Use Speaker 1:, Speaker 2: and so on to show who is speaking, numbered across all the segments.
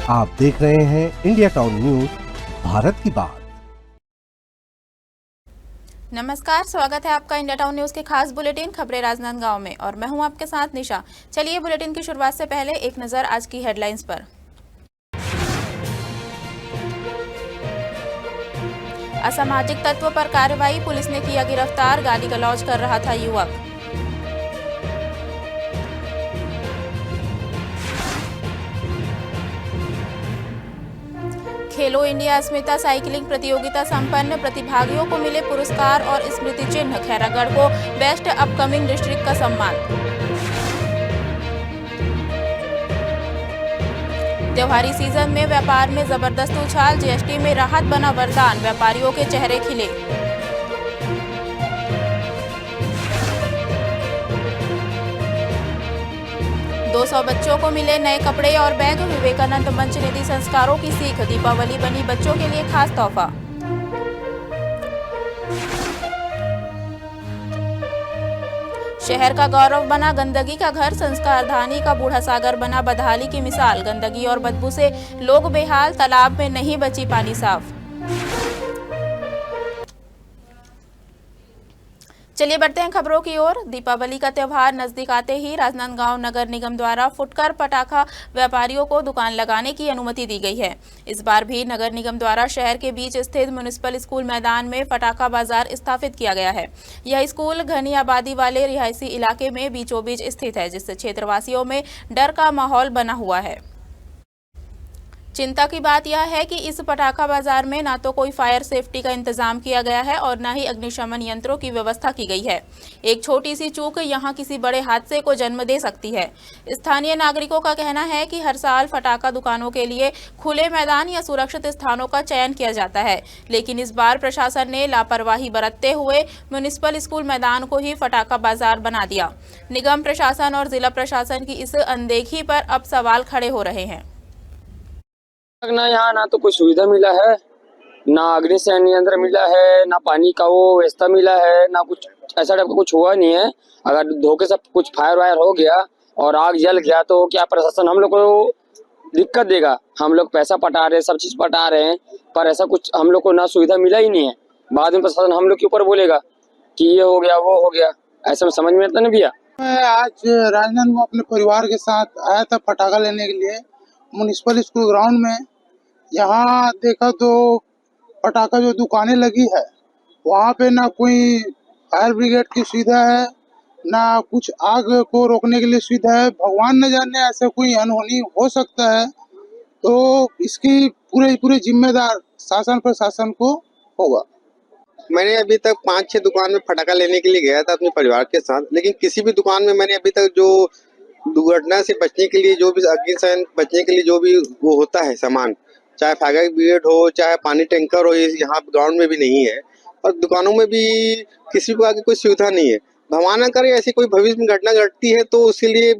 Speaker 1: आप देख रहे हैं इंडिया टाउन न्यूज, भारत की बात।
Speaker 2: नमस्कार, स्वागत है आपका इंडिया टाउन न्यूज के खास बुलेटिन खबरें राजनांदगांव में और मैं हूं आपके साथ निशा। चलिए बुलेटिन की शुरुआत से पहले एक नजर आज की हेडलाइंस पर। असामाजिक तत्व पर कार्रवाई, पुलिस ने किया गिरफ्तार, गाली गलौज कर रहा था युवक। खेलो इंडिया अस्मिता साइकिलिंग प्रतियोगिता संपन्न, प्रतिभागियों को मिले पुरस्कार और स्मृति चिन्ह। खैरागढ़ को बेस्ट अपकमिंग डिस्ट्रिक्ट का सम्मान। त्योहारी सीजन में व्यापार में जबरदस्त उछाल, जीएसटी में राहत बना वरदान, व्यापारियों के चेहरे खिले। दो 200 बच्चों को मिले नए कपड़े और बैग, विवेकानंद मंच ने दी संस्कारों की सीख, दीपावली बनी बच्चों के लिए खास तोहफा। शहर का गौरव बना गंदगी का घर, संस्कारधानी का बूढ़ा सागर बना बदहाली की मिसाल, गंदगी और बदबू से लोग बेहाल, तालाब में नहीं बची पानी साफ। चलिए बढ़ते हैं खबरों की ओर। दीपावली का त्यौहार नजदीक आते ही राजनांदगांव नगर निगम द्वारा फुटकर पटाखा व्यापारियों को दुकान लगाने की अनुमति दी गई है। इस बार भी नगर निगम द्वारा शहर के बीच स्थित म्युनिसिपल स्कूल मैदान में पटाखा बाजार स्थापित किया गया है। यह स्कूल घनी आबादी वाले रिहायशी इलाके में बीचों बीच स्थित है, जिससे क्षेत्रवासियों में डर का माहौल बना हुआ है। चिंता की बात यह है कि इस पटाखा बाजार में ना तो कोई फायर सेफ्टी का इंतजाम किया गया है और न ही अग्निशमन यंत्रों की व्यवस्था की गई है। एक छोटी सी चूक यहां किसी बड़े हादसे को जन्म दे सकती है। स्थानीय नागरिकों का कहना है कि हर साल पटाखा दुकानों के लिए खुले मैदान या सुरक्षित स्थानों का चयन किया जाता है, लेकिन इस बार प्रशासन ने लापरवाही बरतते हुए म्युनिसिपल स्कूल मैदान को ही पटाखा बाजार बना दिया। निगम प्रशासन और जिला प्रशासन की इस अनदेखी पर अब सवाल खड़े हो रहे हैं।
Speaker 3: ना यहाँ ना तो कोई सुविधा मिला है, ना अग्निशमन यंत्र मिला है, ना पानी का वो व्यवस्था मिला है, ना कुछ ऐसा टाइप का कुछ हुआ नहीं है। अगर धोखे से कुछ फायर वायर हो गया और आग जल गया तो क्या प्रशासन हम लोग को दिक्कत देगा? हम लोग पैसा पटा रहे हैं, सब चीज पटा रहे हैं, पर ऐसा कुछ हम लोग को ना सुविधा मिला ही नहीं है। बाद में प्रशासन हम लोग के ऊपर बोलेगा कि ये हो गया वो हो गया, ऐसा में समझ में आता नहीं भैया।
Speaker 4: मैं आज राजनांदगांव अपने परिवार के साथ आया था पटाखा लेने के लिए म्युनिसिपल स्कूल ग्राउंड में। यहाँ देखा तो पटाखा जो दुकानें लगी है वहाँ पे ना कोई फायर ब्रिगेड की सुविधा है, ना कुछ आग को रोकने के लिए सुविधा है। भगवान न जाने ऐसा कोई अनहोनी हो सकता है, तो इसकी पूरे जिम्मेदार शासन प्रशासन को होगा।
Speaker 5: मैंने अभी तक 5-6 दुकान में पटाखा लेने के लिए गया था अपने परिवार के साथ, लेकिन किसी भी दुकान में मैंने अभी तक जो दुर्घटना से बचने के लिए, जो भी अग्निशमन बचने के लिए जो भी वो होता है सामान, चाहे फायर ब्रिगेड हो, चाहे पानी टैंकर हो, यहाँ ग्राउंड में भी नहीं है और दुकानों में भी किसी प्रकार की कोई सुविधा नहीं है। भगवान न करे ऐसी कोई भविष्य में घटना घटती है तो उसके लिए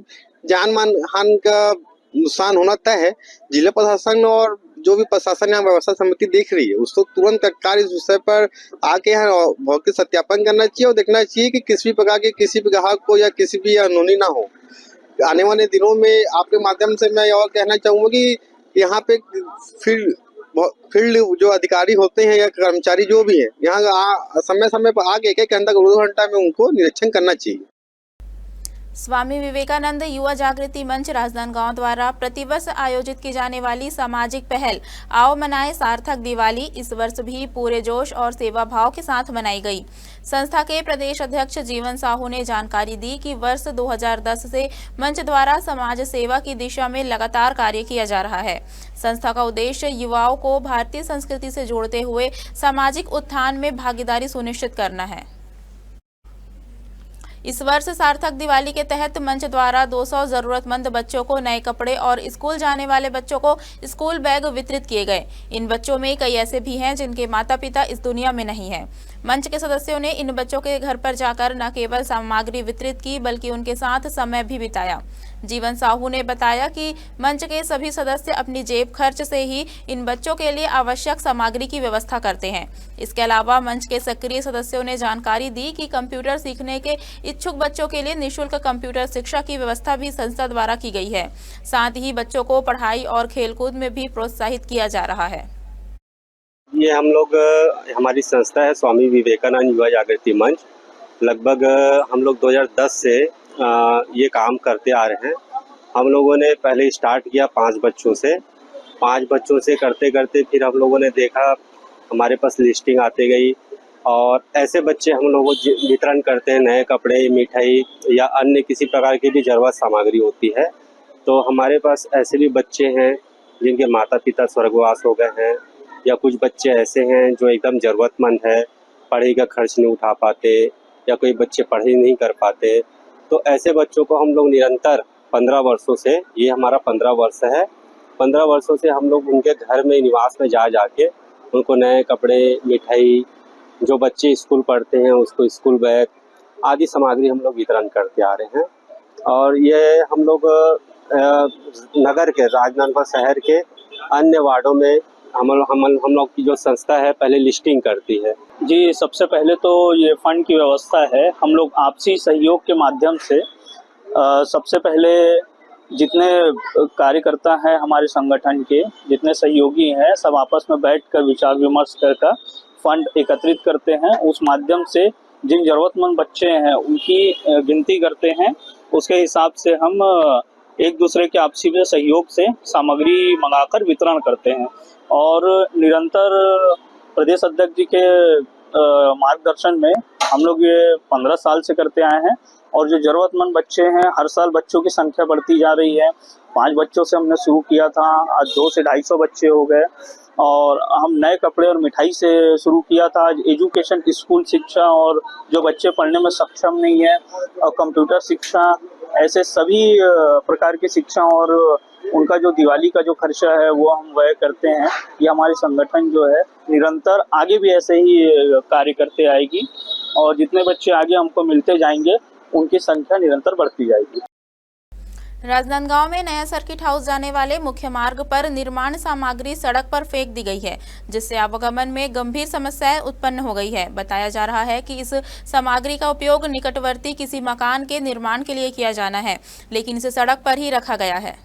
Speaker 5: जान मान हानि का नुकसान होना तय है। जिला प्रशासन और जो भी प्रशासन यहाँ व्यवस्था समिति देख रही है उसको तुरंत तत्काल इस विषय पर आके यहाँ भौतिक सत्यापन करना चाहिए और देखना चाहिए कि किसी भी प्रकार के किसी भी ग्राहक को या किसी भी अनहोनी ना हो। आने वाले दिनों में आपके माध्यम से मैं और कहना चाहूँगा कि यहाँ पे फील्ड जो अधिकारी होते हैं या कर्मचारी जो भी है, यहाँ समय समय पर आगे एक घंटा 2 घंटा में उनको निरीक्षण करना चाहिए।
Speaker 2: स्वामी विवेकानंद युवा जागृति मंच राजनांदगांव द्वारा प्रतिवर्ष आयोजित की जाने वाली सामाजिक पहल आओ मनाएं सार्थक दिवाली इस वर्ष भी पूरे जोश और सेवा भाव के साथ मनाई गई। संस्था के प्रदेश अध्यक्ष जीवन साहू ने जानकारी दी कि वर्ष 2010 से मंच द्वारा समाज सेवा की दिशा में लगातार कार्य किया जा रहा है। संस्था का उद्देश्य युवाओं को भारतीय संस्कृति से जोड़ते हुए सामाजिक उत्थान में भागीदारी सुनिश्चित करना है। इस वर्ष सार्थक दिवाली के तहत मंच द्वारा 200 जरूरतमंद बच्चों को नए कपड़े और स्कूल जाने वाले बच्चों को स्कूल बैग वितरित किए गए। इन बच्चों में कई ऐसे भी हैं जिनके माता पिता इस दुनिया में नहीं हैं। मंच के सदस्यों ने इन बच्चों के घर पर जाकर न केवल सामग्री वितरित की बल्कि उनके साथ समय भी बिताया। जीवन साहू ने बताया कि मंच के सभी सदस्य अपनी जेब खर्च से ही इन बच्चों के लिए आवश्यक सामग्री की व्यवस्था करते हैं। इसके अलावा मंच के सक्रिय सदस्यों ने जानकारी दी कि कंप्यूटर सीखने के इच्छुक बच्चों के लिए निःशुल्क कंप्यूटर शिक्षा की व्यवस्था भी संस्था द्वारा की गई है। साथ ही बच्चों को पढ़ाई और खेलकूद में भी प्रोत्साहित किया जा रहा है।
Speaker 6: ये हम लोग हमारी संस्था है स्वामी विवेकानंद युवा जागृति मंच। लगभग हम लोग 2010 से ये काम करते आ रहे हैं। हम लोगों ने पहले स्टार्ट किया 5 बच्चों से। 5 बच्चों से करते करते फिर हम लोगों ने देखा हमारे पास लिस्टिंग आती गई और ऐसे बच्चे हम लोग वितरण करते हैं। नए कपड़े, मिठाई या अन्य किसी प्रकार की भी ज़रूरत सामग्री होती है। तो हमारे पास ऐसे भी बच्चे हैं जिनके माता पिता स्वर्गवास हो गए हैं या कुछ बच्चे ऐसे हैं जो एकदम ज़रूरतमंद है, पढ़ाई का खर्च नहीं उठा पाते या कोई बच्चे पढ़ाई नहीं कर पाते। तो ऐसे बच्चों को हम लोग निरंतर 15 वर्षों से, ये हमारा 15 वर्ष है, 15 वर्षों से हम लोग उनके घर में निवास में जाके उनको नए कपड़े, मिठाई, जो बच्चे स्कूल पढ़ते हैं उसको स्कूल बैग आदि सामग्री हम लोग वितरण करते आ रहे हैं। और ये हम लोग नगर के, राजनांदगांव शहर के अन्य वार्डों में हम लोग की जो संस्था है पहले लिस्टिंग करती है।
Speaker 7: जी, सबसे पहले तो ये फंड की व्यवस्था है। हम लोग आपसी सहयोग के माध्यम से सबसे पहले जितने कार्यकर्ता हैं हमारे संगठन के, जितने सहयोगी हैं, सब आपस में बैठकर विचार विमर्श कर फंड एकत्रित करते हैं। उस माध्यम से जिन ज़रूरतमंद बच्चे हैं उनकी गिनती करते हैं। उसके हिसाब से हम एक दूसरे के आपसी में सहयोग से सामग्री मंगाकर वितरण करते हैं और निरंतर प्रदेश अध्यक्ष जी के मार्गदर्शन में हम लोग ये 15 साल से करते आए हैं। और जो ज़रूरतमंद बच्चे हैं, हर साल बच्चों की संख्या बढ़ती जा रही है। 5 बच्चों से हमने शुरू किया था, आज 200 से 250 बच्चे हो गए। और हम नए कपड़े और मिठाई से शुरू किया था। आज एजुकेशन, स्कूल शिक्षा और जो बच्चे पढ़ने में सक्षम नहीं है, और कंप्यूटर शिक्षा, ऐसे सभी प्रकार की शिक्षा और उनका जो दिवाली का जो खर्चा है वो हम व्यय करते हैं। ये हमारी संगठन जो है निरंतर आगे भी ऐसे ही कार्य करते आएगी और जितने बच्चे आगे हमको मिलते जाएंगे उनकी संख्या निरंतर बढ़ती जाएगी।
Speaker 2: राजनांदगांव में नया सर्किट हाउस जाने वाले मुख्य मार्ग पर निर्माण सामग्री सड़क पर फेंक दी गई है, जिससे आवागमन में गंभीर समस्याएं उत्पन्न हो गई है। बताया जा रहा है कि इस सामग्री का उपयोग निकटवर्ती किसी मकान के निर्माण के लिए किया जाना है, लेकिन इसे सड़क पर ही रखा गया है।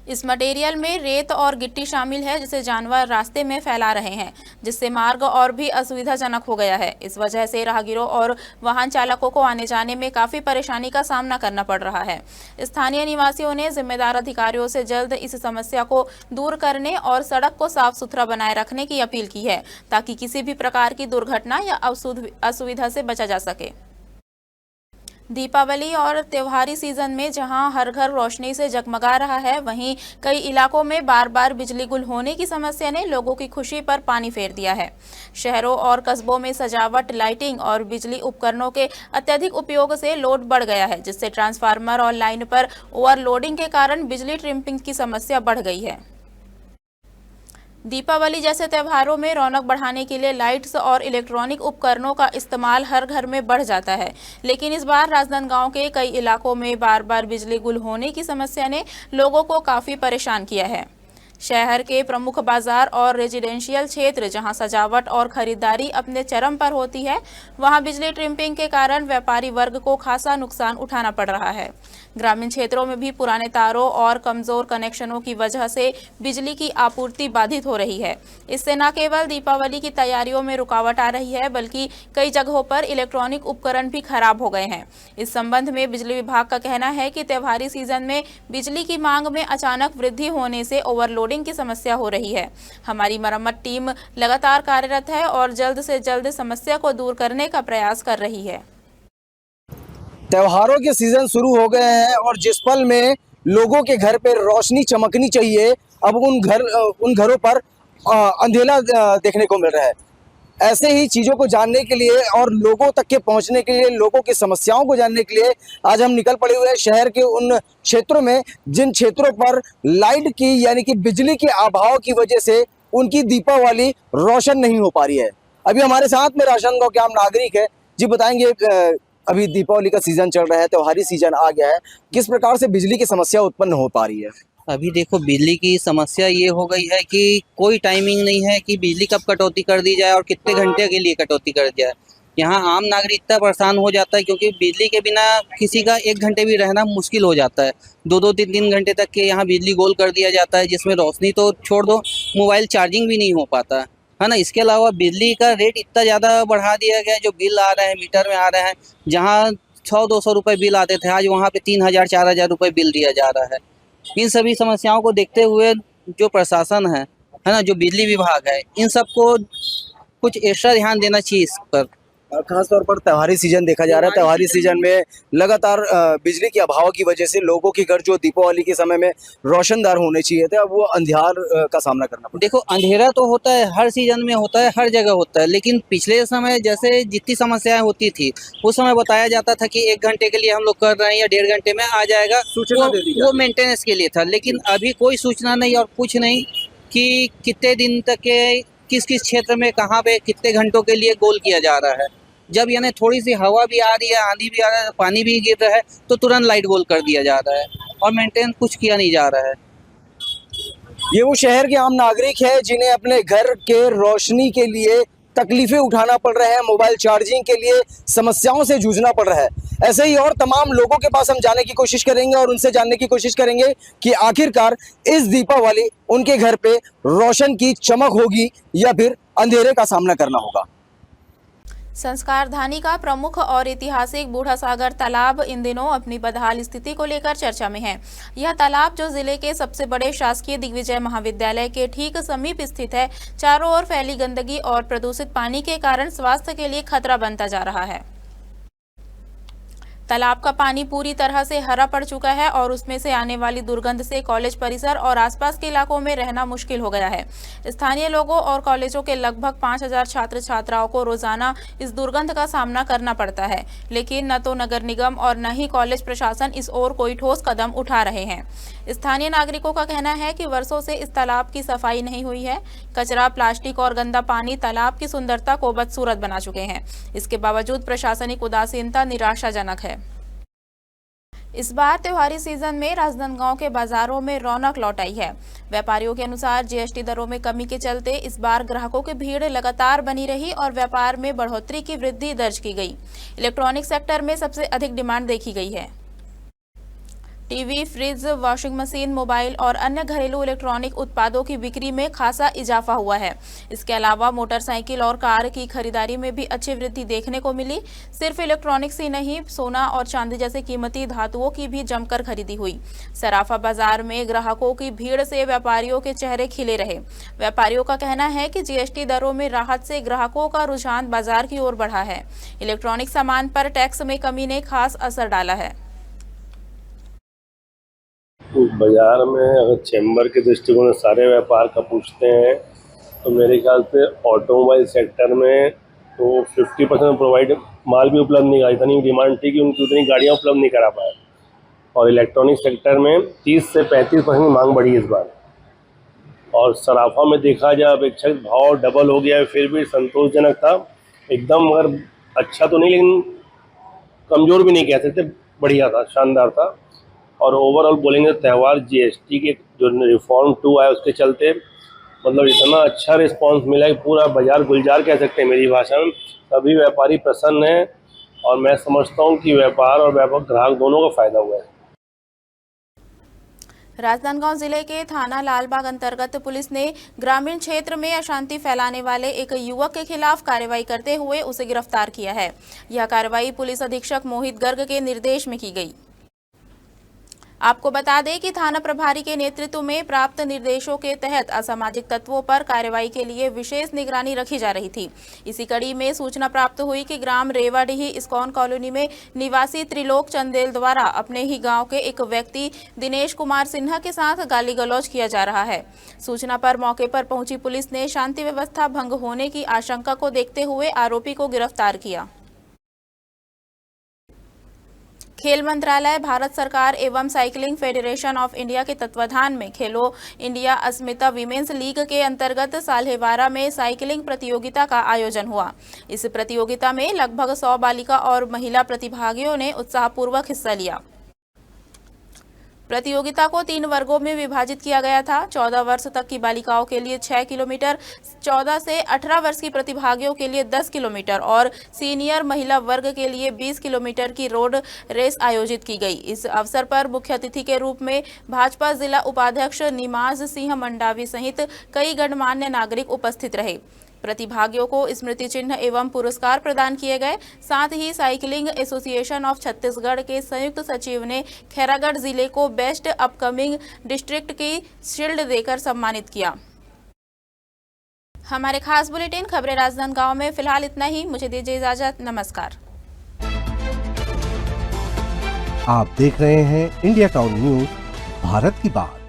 Speaker 2: इस मटेरियल में रेत और गिट्टी शामिल है, जिसे जानवर रास्ते में फैला रहे हैं, जिससे मार्ग और भी असुविधाजनक हो गया है। इस वजह से राहगीरों और वाहन चालकों को आने जाने में काफी परेशानी का सामना करना पड़ रहा है। स्थानीय निवासियों ने जिम्मेदार अधिकारियों से जल्द इस समस्या को दूर करने और सड़क को साफ सुथरा बनाए रखने की अपील की है, ताकि किसी भी प्रकार की दुर्घटना या असुविधा से बचा जा सके। दीपावली और त्योहारी सीजन में जहां हर घर रोशनी से जगमगा रहा है, वहीं कई इलाकों में बार बार बिजली गुल होने की समस्या ने लोगों की खुशी पर पानी फेर दिया है। शहरों और कस्बों में सजावट, लाइटिंग और बिजली उपकरणों के अत्यधिक उपयोग से लोड बढ़ गया है, जिससे ट्रांसफार्मर और लाइन पर ओवरलोडिंग के कारण बिजली ट्रिपिंग की समस्या बढ़ गई है। दीपावली जैसे त्योहारों में रौनक बढ़ाने के लिए लाइट्स और इलेक्ट्रॉनिक उपकरणों का इस्तेमाल हर घर में बढ़ जाता है, लेकिन इस बार राजनांदगांव के कई इलाकों में बार बार बिजली गुल होने की समस्या ने लोगों को काफ़ी परेशान किया है। शहर के प्रमुख बाजार और रेजिडेंशियल क्षेत्र, जहां सजावट और खरीदारी अपने चरम पर होती है, वहां बिजली ट्रिपिंग के कारण व्यापारी वर्ग को खासा नुकसान उठाना पड़ रहा है। ग्रामीण क्षेत्रों में भी पुराने तारों और कमजोर कनेक्शनों की वजह से बिजली की आपूर्ति बाधित हो रही है। इससे न केवल दीपावली की तैयारियों में रुकावट आ रही है, बल्कि कई जगहों पर इलेक्ट्रॉनिक उपकरण भी खराब हो गए हैं। इस संबंध में बिजली विभाग का कहना है कि त्योहारी सीजन में बिजली की मांग में अचानक वृद्धि होने से ओवरलोडिंग की समस्या हो रही है। हमारी मरम्मत टीम लगातार कार्यरत है और जल्द से जल्द समस्या को दूर करने का प्रयास कर रही है।
Speaker 8: त्योहारों के सीजन शुरू हो गए हैं और जिस पल में लोगों के घर पे रोशनी चमकनी चाहिए, अब उन घरों पर अंधेरा देखने को मिल रहा है। ऐसे ही चीज़ों को जानने के लिए और लोगों तक के पहुंचने के लिए, लोगों की समस्याओं को जानने के लिए आज हम निकल पड़े हुए हैं शहर के उन क्षेत्रों में जिन क्षेत्रों पर लाइट की यानी कि बिजली के अभाव की वजह से उनकी दीपावली रोशन नहीं हो पा रही है। अभी हमारे साथ में राजनांदगांव के आम नागरिक है जी, बताएंगे अभी दीपावली का सीजन चल रहा है, त्योहारी सीजन आ गया है, किस प्रकार से बिजली की समस्या उत्पन्न हो पा रही है?
Speaker 9: अभी देखो बिजली की समस्या ये हो गई है कि कोई टाइमिंग नहीं है कि बिजली कब कटौती कर दी जाए और कितने घंटे के लिए कटौती कर दी जाए। यहाँ आम नागरिक इतना परेशान हो जाता है क्योंकि बिजली के बिना किसी का 1 घंटे भी रहना मुश्किल हो जाता है। 2-2, 3-3 घंटे तक के यहाँ बिजली गोल कर दिया जाता है, जिसमें रोशनी तो छोड़ दो, मोबाइल चार्जिंग भी नहीं हो पाता है ना। इसके अलावा बिजली का रेट इतना ज़्यादा बढ़ा दिया गया है, जो बिल आ रहे हैं मीटर में आ रहे हैं, जहाँ 100-200 रुपये बिल आते थे, आज वहाँ पे 3000-4000 रुपये बिल दिया जा रहा है। इन सभी समस्याओं को देखते हुए जो प्रशासन है ना, जो बिजली विभाग है, इन सबको कुछ एक्स्ट्रा ध्यान देना चाहिए इस पर।
Speaker 8: खास तौर पर त्योहारी सीजन देखा जा रहा है, त्योहारी सीजन में लगातार बिजली के अभाव की वजह से लोगों के घर जो दीपावली के समय में रोशनदार होने चाहिए थे, अब वो अंधियार का सामना करना पड़ा।
Speaker 9: देखो अंधेरा तो होता है, हर सीजन में होता है, हर जगह होता है, लेकिन पिछले समय जैसे जितनी समस्याएं होती थी उस समय बताया जाता था कि 1 घंटे के लिए हम लोग कर रहे हैं या 1.5 घंटे में आ जाएगा, वो मेंटेनेंस के लिए था। लेकिन अभी कोई सूचना नहीं और कुछ नहीं कि कितने दिन तक के किस किस क्षेत्र में कहाँ पे कितने घंटों के लिए गोल किया जा रहा है। जब यानी थोड़ी सी हवा भी आ रही है, आंधी भी आ रहा है, पानी भी गिर रहा है, तो तुरंत लाइट गोल कर दिया जा रहा है और मेंटेन कुछ किया नहीं जा रहा है।
Speaker 8: ये वो शहर के आम नागरिक है जिन्हें अपने घर के रोशनी के लिए तकलीफें उठाना पड़ रहा है, मोबाइल चार्जिंग के लिए समस्याओं से जूझना पड़ रहा है। ऐसे ही और तमाम लोगों के पास हम जाने की कोशिश करेंगे और उनसे जानने की कोशिश करेंगे कि आखिरकार इस दीपावली उनके घर पे रोशन की चमक होगी या फिर अंधेरे का सामना करना होगा।
Speaker 2: संस्कारधानी का प्रमुख और ऐतिहासिक बूढ़ा सागर तालाब इन दिनों अपनी बदहाल स्थिति को लेकर चर्चा में है। यह तालाब जो जिले के सबसे बड़े शासकीय दिग्विजय महाविद्यालय के ठीक समीप स्थित है, चारों ओर फैली गंदगी और प्रदूषित पानी के कारण स्वास्थ्य के लिए खतरा बनता जा रहा है। तालाब का पानी पूरी तरह से हरा पड़ चुका है और उसमें से आने वाली दुर्गंध से कॉलेज परिसर और आसपास के इलाकों में रहना मुश्किल हो गया है। स्थानीय लोगों और कॉलेजों के लगभग 5000 छात्र छात्राओं को रोजाना इस दुर्गंध का सामना करना पड़ता है, लेकिन न तो नगर निगम और न ही कॉलेज प्रशासन इस ओर कोई ठोस कदम उठा रहे हैं। स्थानीय नागरिकों का कहना है कि वर्षों से इस तालाब की सफाई नहीं हुई है। कचरा, प्लास्टिक और गंदा पानी तालाब की सुंदरता को बदसूरत बना चुके हैं। इसके बावजूद प्रशासनिक उदासीनता निराशाजनक है। इस बार त्योहारी सीजन में राजनांदगांव के बाजारों में रौनक लौट आई है। व्यापारियों के अनुसार जीएसटी दरों में कमी के चलते इस बार ग्राहकों की भीड़ लगातार बनी रही और व्यापार में बढ़ोतरी की वृद्धि दर्ज की गई। इलेक्ट्रॉनिक सेक्टर में सबसे अधिक डिमांड देखी गई है। TV, fridge, washing machine, mobile और अन्य घरेलू इलेक्ट्रॉनिक उत्पादों की बिक्री में खासा इजाफा हुआ है। इसके अलावा मोटरसाइकिल और कार की खरीदारी में भी अच्छी वृद्धि देखने को मिली। सिर्फ इलेक्ट्रॉनिक्स ही नहीं, सोना और चांदी जैसे कीमती धातुओं की भी जमकर खरीदी हुई। सराफा बाजार में ग्राहकों की भीड़ से व्यापारियों के चेहरे खिले रहे। व्यापारियों का कहना है कि जीएसटी दरों में राहत से ग्राहकों का रुझान बाजार की ओर बढ़ा है। इलेक्ट्रॉनिक सामान पर टैक्स में कमी ने खास असर डाला है।
Speaker 10: बाजार में अगर चैम्बर के दृष्टिकोण से सारे व्यापार का पूछते हैं तो मेरे ख्याल से ऑटोमोबाइल सेक्टर में तो 50% प्रोवाइड माल भी उपलब्ध नहीं करा, इतनी डिमांड थी कि उनकी उतनी गाड़ियाँ उपलब्ध नहीं करा पाए। और इलेक्ट्रॉनिक सेक्टर में 30 से 35% मांग बढ़ी इस बार। और सराफा में देखा जाए अपेक्षित भाव डबल हो गया है, फिर भी संतोषजनक था एकदम। मगर अच्छा तो नहीं, लेकिन कमज़ोर भी नहीं कह सकते, बढ़िया था, शानदार था। और ओवरऑल बोलेंगे त्यौहार जीएसटी के जो रिफॉर्म 2 आया उसके चलते मतलब इतना अच्छा रिस्पांस मिला है, पूरा बाजार गुलजार कह सकते हैं मेरी भाषा में। सभी व्यापारी प्रसन्न हैं और मैं समझता हूं कि व्यापार और व्यापक ग्राहक दोनों का फायदा हुआ है।
Speaker 2: राजनांदगांव जिले के थाना लालबाग अंतर्गत पुलिस ने ग्रामीण क्षेत्र में अशांति फैलाने वाले एक युवक के खिलाफ कार्रवाई करते हुए उसे गिरफ्तार किया है। यह कार्रवाई पुलिस अधीक्षक मोहित गर्ग के निर्देश में की गई। आपको बता दें कि थाना प्रभारी के नेतृत्व में प्राप्त निर्देशों के तहत असामाजिक तत्वों पर कार्रवाई के लिए विशेष निगरानी रखी जा रही थी। इसी कड़ी में सूचना प्राप्त हुई कि ग्राम रेवाडीही इस्कॉन कॉलोनी में निवासी त्रिलोक चंदेल द्वारा अपने ही गांव के एक व्यक्ति दिनेश कुमार सिन्हा के साथ गाली गलौज किया जा रहा है। सूचना पर मौके पर पहुंची पुलिस ने शांति व्यवस्था भंग होने की आशंका को देखते हुए आरोपी को गिरफ्तार किया। खेल मंत्रालय, भारत सरकार एवं साइकिलिंग फेडरेशन ऑफ इंडिया के तत्वाधान में खेलो इंडिया अस्मिता विमेंस लीग के अंतर्गत साल्हेवारा में साइकिलिंग प्रतियोगिता का आयोजन हुआ। इस प्रतियोगिता में लगभग 100 बालिका और महिला प्रतिभागियों ने उत्साहपूर्वक हिस्सा लिया। प्रतियोगिता को 3 वर्गों में विभाजित किया गया था। 14 वर्ष तक की बालिकाओं के लिए 6 किलोमीटर, 14 से 18 वर्ष की प्रतिभागियों के लिए 10 किलोमीटर और सीनियर महिला वर्ग के लिए 20 किलोमीटर की रोड रेस आयोजित की गई। इस अवसर पर मुख्य अतिथि के रूप में भाजपा जिला उपाध्यक्ष निमाज सिंह मंडावी सहित कई गणमान्य नागरिक उपस्थित रहे। प्रतिभागियों को स्मृति चिन्ह एवं पुरस्कार प्रदान किए गए। साथ ही साइकिलिंग एसोसिएशन ऑफ छत्तीसगढ़ के संयुक्त सचिव ने खैरागढ़ जिले को बेस्ट अपकमिंग डिस्ट्रिक्ट की शील्ड देकर सम्मानित किया। हमारे खास बुलेटिन खबरें राजनांदगांव में फिलहाल इतना ही। मुझे दीजिए इजाजत। नमस्कार।
Speaker 1: आप देख रहे हैं इंडिया टाउन न्यूज, भारत की बात।